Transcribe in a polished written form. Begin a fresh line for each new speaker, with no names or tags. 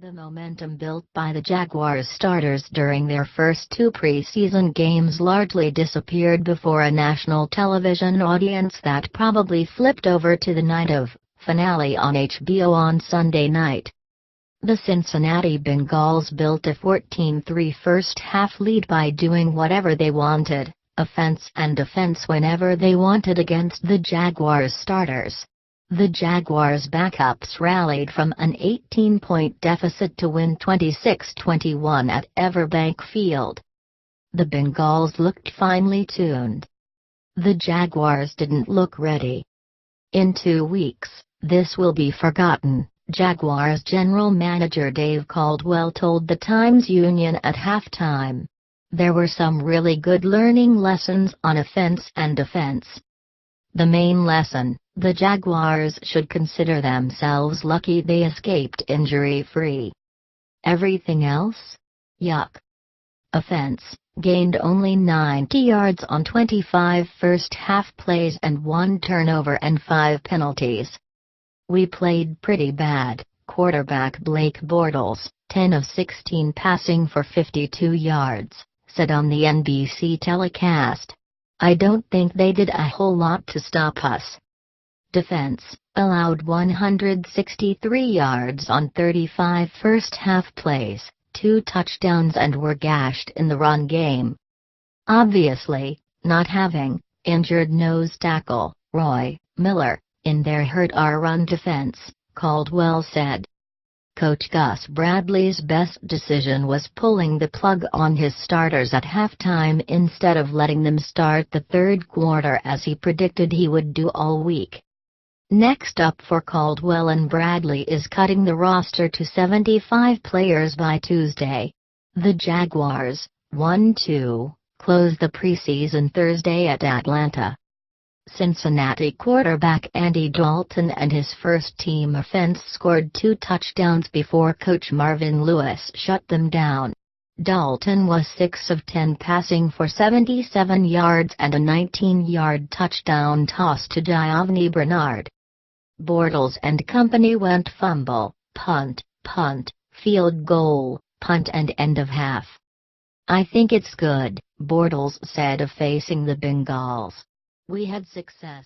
The momentum built by the Jaguars starters during their first two preseason games largely disappeared before a national television audience that probably flipped over to the night of finale on HBO on Sunday night. The Cincinnati Bengals built a 14-3 first-half lead by doing whatever they wanted, offense and defense whenever they wanted against the Jaguars starters. The Jaguars backups rallied from an 18-point deficit to win 26-21 at EverBank Field. The Bengals looked finely tuned. The Jaguars didn't look ready. In 2 weeks, this will be forgotten, Jaguars general manager Dave Caldwell told the Times-Union at halftime. There were some really good learning lessons on offense and defense. The main lesson: the Jaguars should consider themselves lucky they escaped injury-free. Everything else? Yuck. Offense: gained only 90 yards on 25 first-half plays and 1 turnover and 5 penalties. We played pretty bad. Quarterback Blake Bortles, 10 of 16 passing for 52 yards, said on the NBC telecast. I don't think they did a whole lot to stop us. Defense: allowed 163 yards on 35 first-half plays, 2 touchdowns and were gashed in the run game. Obviously, not having injured nose tackle Roy Miller in there hurt our run defense, Caldwell said. Coach Gus Bradley's best decision was pulling the plug on his starters at halftime instead of letting them start the third quarter as he predicted he would do all week. Next up for Caldwell and Bradley is cutting the roster to 75 players by Tuesday. The Jaguars, 1-2, close the preseason Thursday at Atlanta. Cincinnati quarterback Andy Dalton and his first-team offense scored 2 touchdowns before coach Marvin Lewis shut them down. Dalton was 6 of 10 passing for 77 yards and a 19-yard touchdown toss to Giovanni Bernard. Bortles and company went fumble, punt, field goal, punt and end of half. I think it's good, Bortles said of facing the Bengals. We had success